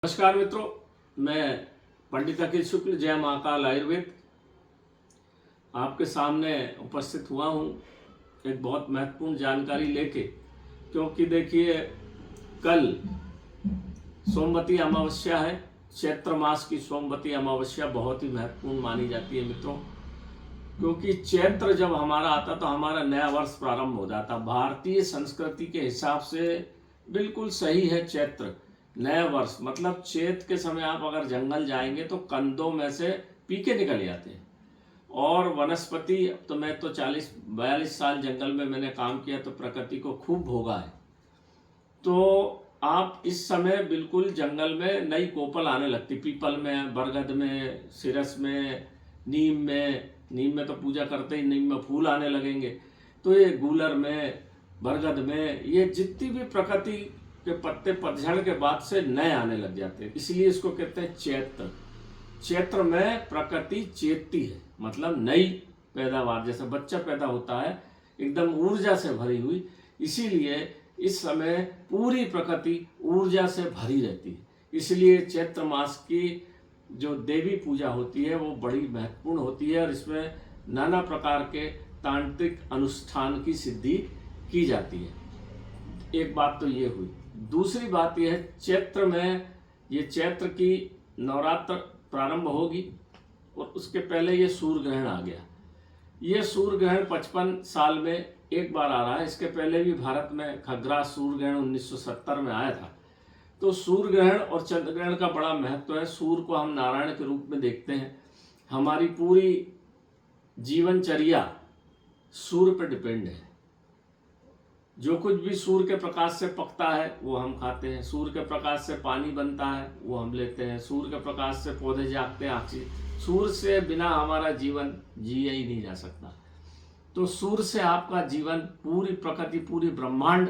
नमस्कार मित्रों, मैं पंडित अखिल शुक्ल जय महाकाल आयुर्वेद आपके सामने उपस्थित हुआ हूँ एक बहुत महत्वपूर्ण जानकारी लेके। क्योंकि देखिए, कल सोमवती अमावस्या है। चैत्र मास की सोमवती अमावस्या बहुत ही महत्वपूर्ण मानी जाती है मित्रों, क्योंकि चैत्र जब हमारा आता तो हमारा नया वर्ष प्रारंभ हो जाता। भारतीय संस्कृति के हिसाब से बिल्कुल सही है चैत्र नया वर्ष। मतलब चैत के समय आप अगर जंगल जाएंगे तो कंदों में से पीके निकल जाते हैं। और वनस्पति, तो मैं तो 40-42 साल जंगल में मैंने काम किया तो प्रकृति को खूब भोगा है। तो आप इस समय बिल्कुल जंगल में नई कोपल आने लगती, पीपल में, बरगद में, सिरस में, नीम में तो पूजा करते ही नीम में फूल आने लगेंगे। तो ये गूलर में, बरगद में, ये जितनी भी प्रकृति के पत्ते पतझड़ के बाद से नए आने लग जाते हैं, इसलिए इसको कहते हैं चैत्र। चैत्र में प्रकृति चेतती है, मतलब नई पैदावार, जैसे बच्चा पैदा होता है एकदम ऊर्जा से भरी हुई, इसीलिए इस समय पूरी प्रकृति ऊर्जा से भरी रहती है। इसलिए चैत्र मास की जो देवी पूजा होती है वो बड़ी महत्वपूर्ण होती है और इसमें नाना प्रकार के तांत्रिक अनुष्ठान की सिद्धि की जाती है। एक बात तो ये हुई। दूसरी बात यह है, चैत्र में ये चैत्र की नवरात्र प्रारंभ होगी और उसके पहले ये सूर्य ग्रहण आ गया। ये सूर्य ग्रहण 55 साल में एक बार आ रहा है। इसके पहले भी भारत में खग्रास सूर्य ग्रहण 1970 में आया था। तो सूर्य ग्रहण और चंद्र ग्रहण का बड़ा महत्व है। सूर्य को हम नारायण के रूप में देखते हैं। हमारी पूरी जीवनचर्या सूर्य पर डिपेंड है। जो कुछ भी सूर्य के प्रकाश से पकता है वो हम खाते हैं। सूर्य के प्रकाश से पानी बनता है वो हम लेते हैं। सूर्य के प्रकाश से पौधे जागते हैं, ऑक्सीजन। सूर्य से बिना हमारा जीवन जिया ही नहीं जा सकता। तो सूर्य से आपका जीवन, पूरी प्रकृति, पूरी ब्रह्मांड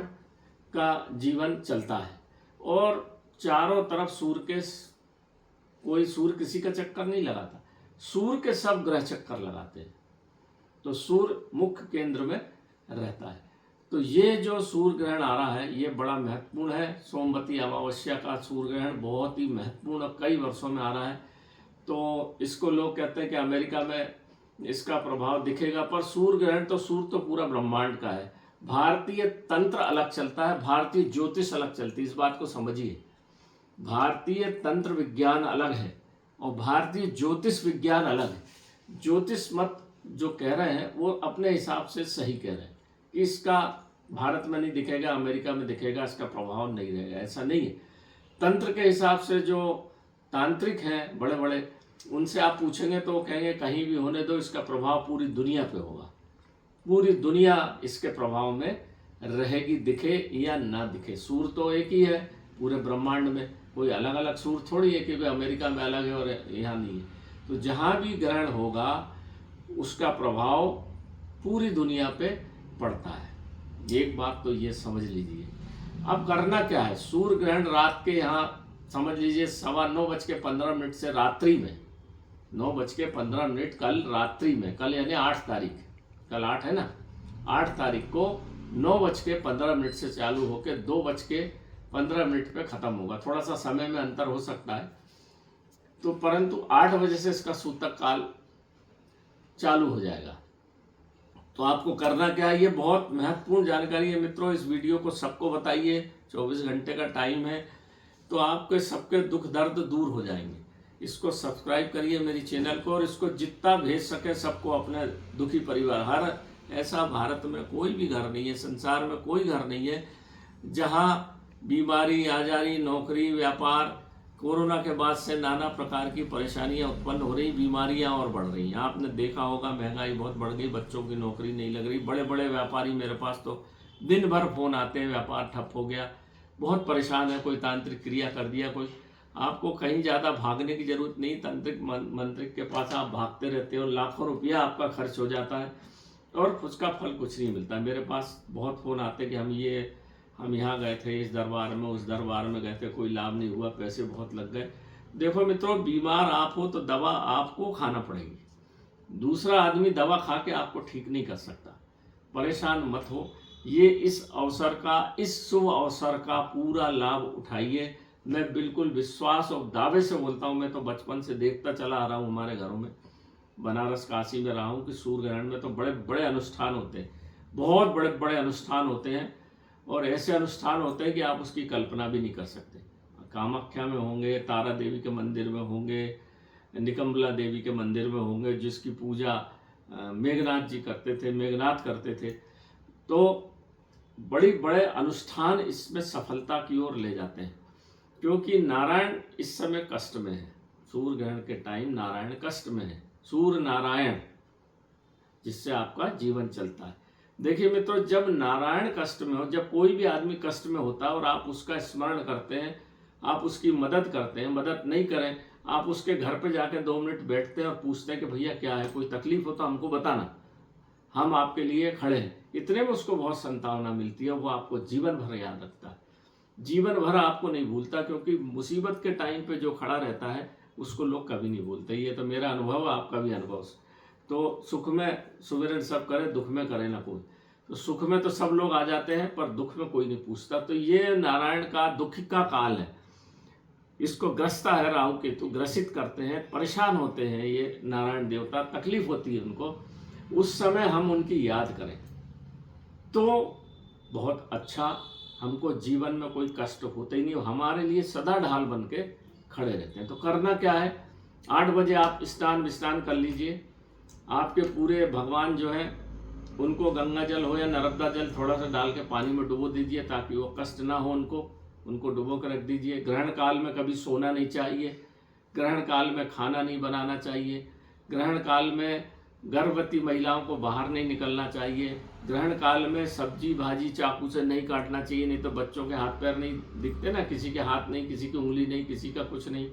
का जीवन चलता है। और चारों तरफ सूर्य के, कोई सूर्य किसी का चक्कर नहीं लगाता, सूर्य के सब ग्रह चक्कर लगाते हैं। तो सूर्य मुख्य केंद्र में रहता है। तो ये जो सूर्य ग्रहण आ रहा है ये बड़ा महत्वपूर्ण है। सोमवती अमावस्या का सूर्य ग्रहण बहुत ही महत्वपूर्ण, कई वर्षों में आ रहा है। तो इसको लोग कहते हैं कि अमेरिका में इसका प्रभाव दिखेगा, पर सूर्य ग्रहण तो, सूर्य तो पूरा ब्रह्मांड का है। भारतीय तंत्र अलग चलता है, भारतीय ज्योतिष अलग चलती है। इस बात को समझिए, भारतीय तंत्र विज्ञान अलग है और भारतीय ज्योतिष विज्ञान अलग है। ज्योतिष मत जो कह रहे हैं वो अपने हिसाब से सही कह रहे हैं कि इसका भारत में नहीं दिखेगा, अमेरिका में दिखेगा, इसका प्रभाव नहीं रहेगा। ऐसा नहीं है। तंत्र के हिसाब से जो तांत्रिक हैं बड़े बड़े, उनसे आप पूछेंगे तो वो कहेंगे कहीं भी होने दो, इसका प्रभाव पूरी दुनिया पे होगा। पूरी दुनिया इसके प्रभाव में रहेगी, दिखे या ना दिखे। सूर्य तो एक ही है पूरे ब्रह्मांड में, कोई अलग अलग सूर्य थोड़ी है कि भाई अमेरिका में अलग है और यहाँ नहीं है। तो जहाँ भी ग्रहण होगा उसका प्रभाव पूरी दुनिया पे पड़ता है। एक बात तो ये समझ लीजिए। अब करना क्या है, सूर्य ग्रहण रात के, यहाँ समझ लीजिए 9:15 से रात्रि में, 9:15 कल रात्रि में, कल यानी 8 तारीख, कल 8 है ना, 8 तारीख को 9:15 से चालू होकर 2:15 पे खत्म होगा। थोड़ा सा समय में अंतर हो सकता है तो, परंतु 8 बजे से इसका सूतक काल चालू हो जाएगा। तो आपको करना क्या है, ये बहुत महत्वपूर्ण जानकारी है मित्रों। इस वीडियो को सबको बताइए। 24 घंटे का टाइम है तो आपके सबके दुख दर्द दूर हो जाएंगे। इसको सब्सक्राइब करिए मेरी चैनल को और इसको जितना भेज सके सबको, अपने दुखी परिवार। हर ऐसा भारत में कोई भी घर नहीं है, संसार में कोई घर नहीं है जहाँ बीमारी, आजारी, नौकरी, व्यापार, कोरोना के बाद से नाना प्रकार की परेशानियां उत्पन्न हो रही, बीमारियां और बढ़ रही हैं। आपने देखा होगा महंगाई बहुत बढ़ गई, बच्चों की नौकरी नहीं लग रही। बड़े बड़े व्यापारी, मेरे पास तो दिन भर फोन आते हैं, व्यापार ठप हो गया, बहुत परेशान है, कोई तांत्रिक क्रिया कर दिया कोई। आपको कहीं ज़्यादा भागने की जरूरत नहीं। तांत्रिक मंत्रिक के पास आप भागते रहते हो, लाखों रुपया आपका खर्च हो जाता है और उसका फल कुछ नहीं मिलता। मेरे पास बहुत फ़ोन आते कि हम यहाँ गए थे, इस दरबार में, उस दरबार में गए थे, कोई लाभ नहीं हुआ, पैसे बहुत लग गए। देखो मित्रों, बीमार आप हो तो दवा आपको खाना पड़ेगी, दूसरा आदमी दवा खा के आपको ठीक नहीं कर सकता। परेशान मत हो। ये इस अवसर का, इस शुभ अवसर का पूरा लाभ उठाइए। मैं बिल्कुल विश्वास और दावे से बोलता हूँ, मैं तो बचपन से देखता चला आ रहा हूँ, हमारे घरों में बनारस काशी में रहा हूँ कि सूर्य ग्रहण में तो बड़े बड़े अनुष्ठान होते हैं, बहुत बड़े बड़े अनुष्ठान होते हैं, और ऐसे अनुष्ठान होते हैं कि आप उसकी कल्पना भी नहीं कर सकते। कामाख्या में होंगे, तारा देवी के मंदिर में होंगे, निकम्बला देवी के मंदिर में होंगे, जिसकी पूजा मेघनाथ जी करते थे, मेघनाथ करते थे। तो बड़ी बड़े अनुष्ठान इसमें सफलता की ओर ले जाते हैं, क्योंकि नारायण इस समय कष्ट में है। सूर्य ग्रहण के टाइम नारायण कष्ट में है, सूर्य नारायण, जिससे आपका जीवन चलता है। देखिए मित्रों, जब नारायण कष्ट में हो, जब कोई भी आदमी कष्ट में होता है और आप उसका स्मरण करते हैं, आप उसकी मदद करते हैं, मदद नहीं करें, आप उसके घर पे जाके 2 मिनट बैठते हैं और पूछते हैं कि भैया क्या है, कोई तकलीफ हो तो हमको बताना, हम आपके लिए खड़े हैं, इतने में उसको बहुत संतावना मिलती है। वो आपको जीवन भर याद रखता है, जीवन भर आपको नहीं भूलता, क्योंकि मुसीबत के टाइम पे जो खड़ा रहता है उसको लोग कभी नहीं भूलते। ये तो मेरा अनुभव है, आपका भी अनुभव। तो सुख में सुमिरन सब करे, दुख में करे ना कोई। तो सुख में तो सब लोग आ जाते हैं, पर दुख में कोई नहीं पूछता। तो ये नारायण का दुख का काल है, इसको ग्रस्ता है, राहु केतु ग्रसित करते हैं, परेशान होते हैं ये नारायण देवता, तकलीफ होती है उनको। उस समय हम उनकी याद करें तो बहुत अच्छा, हमको जीवन में कोई कष्ट होते ही नहीं, हमारे लिए सदा ढाल बन के खड़े रहते हैं। तो करना क्या है, 8 बजे आप स्नान विस्नान कर लीजिए। आपके पूरे भगवान जो है उनको गंगा जल हो या नर्मदा जल थोड़ा सा डाल के पानी में डुबो दीजिए, ताकि वो कष्ट ना हो उनको डुबो कर रख दीजिए। ग्रहण काल में कभी सोना नहीं चाहिए, ग्रहण काल में खाना नहीं बनाना चाहिए, ग्रहण काल में गर्भवती महिलाओं को बाहर नहीं निकलना चाहिए, ग्रहण काल में सब्जी भाजी चाकू से नहीं काटना चाहिए, नहीं तो बच्चों के हाथ पैर नहीं दिखते ना, किसी के हाथ नहीं, किसी की उंगली नहीं, किसी का कुछ नहीं।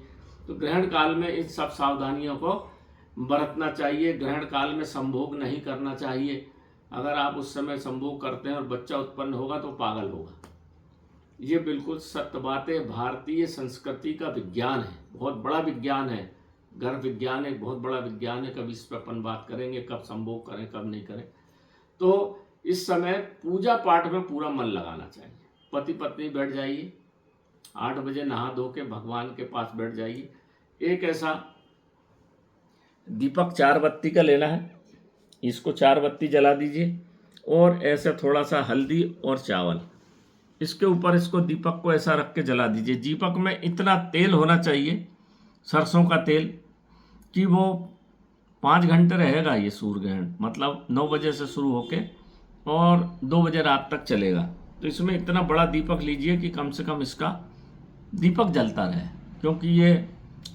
तो ग्रहण काल में इन सब सावधानियों को बरतना चाहिए। ग्रहण काल में संभोग नहीं करना चाहिए। अगर आप उस समय संभोग करते हैं और बच्चा उत्पन्न होगा तो पागल होगा। ये बिल्कुल सत्य बात है, भारतीय संस्कृति का विज्ञान है, बहुत बड़ा विज्ञान है। गर्भ विज्ञान एक बहुत बड़ा विज्ञान है, कभी इस पर अपन बात करेंगे, कब संभोग करें कब नहीं करें। तो इस समय पूजा पाठ में पूरा मन लगाना चाहिए। पति पत्नी बैठ जाइए, 8 बजे नहा धो के भगवान के पास बैठ जाइए। एक ऐसा दीपक 4 बत्ती का लेना है, इसको 4 बत्ती जला दीजिए, और ऐसे थोड़ा सा हल्दी और चावल इसके ऊपर इसको दीपक को ऐसा रख के जला दीजिए। दीपक में इतना तेल होना चाहिए, सरसों का तेल, कि वो 5 घंटे रहेगा ये सूर्य ग्रहण, मतलब 9 बजे से शुरू होके और 2 बजे रात तक चलेगा। तो इसमें इतना बड़ा दीपक लीजिए कि कम से कम इसका दीपक जलता रहे, क्योंकि ये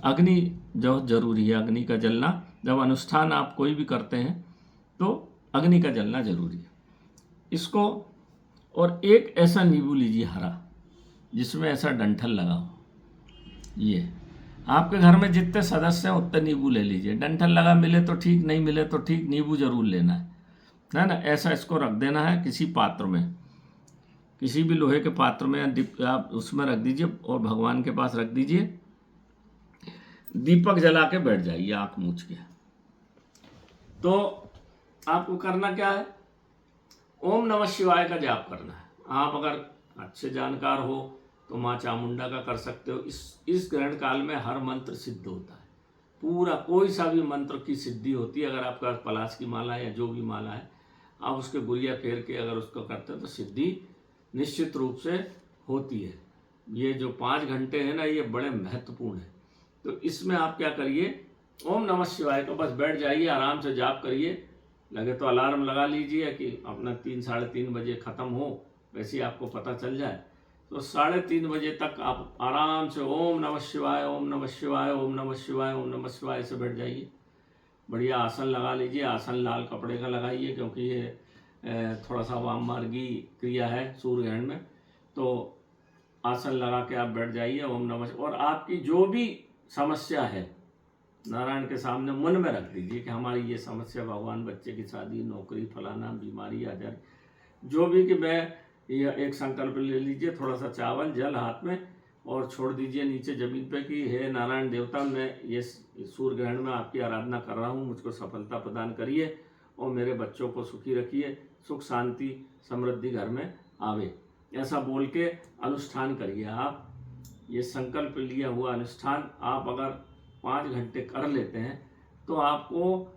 अग्नि जो जरूरी है, अग्नि का जलना। जब अनुष्ठान आप कोई भी करते हैं तो अग्नि का जलना जरूरी है इसको। और एक ऐसा नींबू लीजिए हरा, जिसमें ऐसा डंठल लगा हो। ये आपके घर में जितने सदस्य हैं उतने नींबू ले लीजिए। डंठल लगा मिले तो ठीक, नहीं मिले तो ठीक, नींबू जरूर लेना है ना। ऐसा इसको रख देना है किसी पात्र में, किसी भी लोहे के पात्र में आप उसमें रख दीजिए और भगवान के पास रख दीजिए। दीपक जला के बैठ जाइए आंख मूंछ के। तो आपको करना क्या है, ओम नमः शिवाय का जाप करना है। आप अगर अच्छे जानकार हो तो माँ चामुंडा का कर सकते हो। इस ग्रहण काल में हर मंत्र सिद्ध होता है, पूरा कोई सा भी मंत्र की सिद्धि होती है। अगर आपका पलाश की माला है या जो भी माला है, आप उसके गुरिया फेर के अगर उसको करते हो तो सिद्धि निश्चित रूप से होती है। ये जो 5 घंटे हैं ना, ये बड़े महत्वपूर्ण है। तो इसमें आप क्या करिए, ओम नमः शिवाय को बस बैठ जाइए, आराम से जाप करिए। लगे तो अलार्म लगा लीजिए कि अपना 3 साढ़े 3 बजे ख़त्म हो, वैसे ही आपको पता चल जाए। तो 3:30 बजे तक आप आराम से ओम नमः शिवाय, ओम नमः शिवाय, ओम नमः शिवाय, ओम नमः शिवाय से बैठ जाइए। बढ़िया आसन लगा लीजिए। आसन लाल कपड़े का लगाइए, क्योंकि ये थोड़ा सा वाम मार्गी क्रिया है सूर्य ग्रहण में। तो आसन लगा के आप बैठ जाइए, ओम नमः। और आपकी जो भी समस्या है नारायण के सामने मन में रख दीजिए कि हमारी ये समस्या भगवान, बच्चे की शादी, नौकरी, फलाना, बीमारी, आजार, जो भी, कि मैं ये एक संकल्प ले लीजिए, थोड़ा सा चावल जल हाथ में और छोड़ दीजिए नीचे जमीन पे कि हे नारायण देवता, मैं ये सूर्य ग्रहण में आपकी आराधना कर रहा हूँ, मुझको सफलता प्रदान करिए और मेरे बच्चों को सुखी रखिए, सुख शांति समृद्धि घर में आवे। ऐसा बोल के अनुष्ठान करिए आप। ये संकल्प लिया हुआ अनुष्ठान आप अगर 5 घंटे कर लेते हैं तो आपको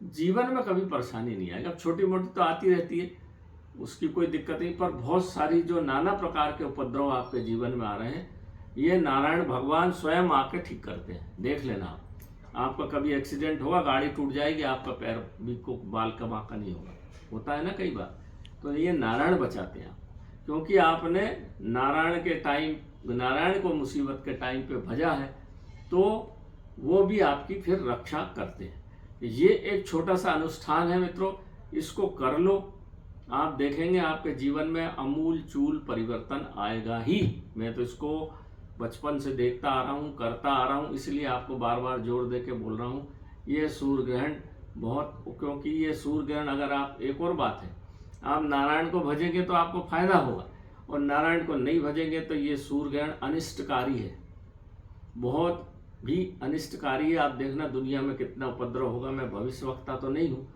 जीवन में कभी परेशानी नहीं आएगी। अब छोटी मोटी तो आती रहती है, उसकी कोई दिक्कत नहीं, पर बहुत सारी जो नाना प्रकार के उपद्रव आपके जीवन में आ रहे हैं, ये नारायण भगवान स्वयं आके ठीक करते हैं। देख लेना आप, आपका कभी एक्सीडेंट होगा, गाड़ी टूट जाएगी, आपका पैर भी को बाल का बांका नहीं होगा, होता है ना कई बार। तो ये नारायण बचाते हैं आप, क्योंकि आपने नारायण के टाइम, नारायण को मुसीबत के टाइम पे भजा है, तो वो भी आपकी फिर रक्षा करते हैं। ये एक छोटा सा अनुष्ठान है मित्रों, इसको कर लो, आप देखेंगे आपके जीवन में अमूल चूल परिवर्तन आएगा ही। मैं तो इसको बचपन से देखता आ रहा हूँ, करता आ रहा हूँ, इसलिए आपको बार बार जोर दे के बोल रहा हूँ। ये सूर्य ग्रहण बहुत, क्योंकि ये सूर्य ग्रहण, अगर आप, एक और बात है, आप नारायण को भजेंगे तो आपको फायदा होगा, और नारायण को नहीं भजेंगे तो ये सूर्य ग्रहण अनिष्टकारी है, बहुत भी अनिष्टकारी है। आप देखना दुनिया में कितना उपद्रव होगा। मैं भविष्यवक्ता तो नहीं हूँ,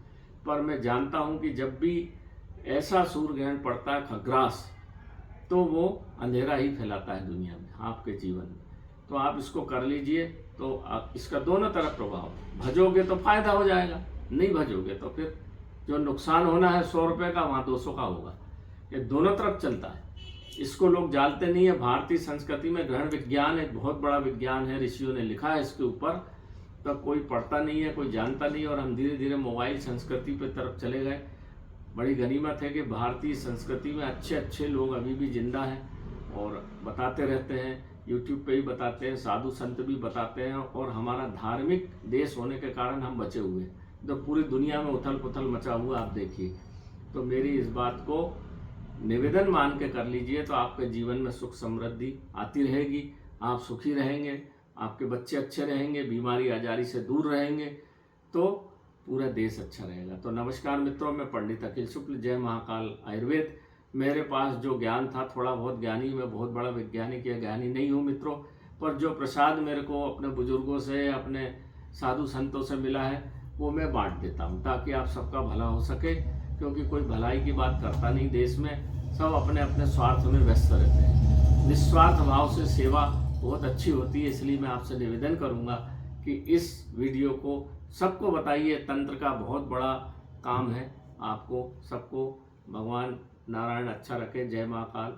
पर मैं जानता हूँ कि जब भी ऐसा सूर्य ग्रहण पड़ता है खग्रास, तो वो अंधेरा ही फैलाता है दुनिया में, आपके जीवन में। तो आप इसको कर लीजिए, तो इसका दोनों तरफ प्रभाव, भजोगे तो फायदा हो जाएगा, नहीं भजोगे तो फिर जो नुकसान होना है 100 रुपये का, वहाँ 200 का होगा। ये दोनों तरफ चलता है, इसको लोग जानते नहीं है। भारतीय संस्कृति में ग्रहण विज्ञान एक बहुत बड़ा विज्ञान है, ऋषियों ने लिखा है इसके ऊपर, तो कोई पढ़ता नहीं है, कोई जानता नहीं है, और हम धीरे धीरे मोबाइल संस्कृति पे तरफ चले गए। बड़ी गनीमत है कि भारतीय संस्कृति में अच्छे अच्छे लोग अभी भी जिंदा हैं और बताते रहते हैं, यूट्यूब पे ही बताते हैं, साधु संत भी बताते हैं, और हमारा धार्मिक देश होने के कारण हम बचे हुए हैं। तो पूरी दुनिया में उथल पुथल मचा हुआ आप देखिए। तो मेरी इस बात को निवेदन मान के कर लीजिए, तो आपके जीवन में सुख समृद्धि आती रहेगी, आप सुखी रहेंगे, आपके बच्चे अच्छे रहेंगे, बीमारी आजारी से दूर रहेंगे, तो पूरा देश अच्छा रहेगा। तो नमस्कार मित्रों, मैं पंडित अखिल शुक्ल, जय महाकाल आयुर्वेद। मेरे पास जो ज्ञान था, थोड़ा बहुत ज्ञानी, मैं बहुत बड़ा वैज्ञानिक या ज्ञानी नहीं हूँ मित्रों, पर जो प्रसाद मेरे को अपने बुजुर्गों से, अपने साधु संतों से मिला है, वो मैं बांट देता हूँ, ताकि आप सबका भला हो सके। क्योंकि कोई भलाई की बात करता नहीं देश में, सब अपने अपने स्वार्थ में व्यस्त रहते हैं। निस्वार्थ भाव से सेवा बहुत अच्छी होती है, इसलिए मैं आपसे निवेदन करूँगा कि इस वीडियो को सबको बताइए। तंत्र का बहुत बड़ा काम है, आपको सबको भगवान नारायण अच्छा रखे। जय महाकाल,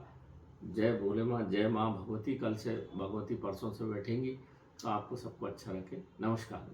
जय भोले माँ, जय माँ भगवती। कल से भगवती परसों से बैठेंगी, तो आपको सबको अच्छा रखे। नमस्कार।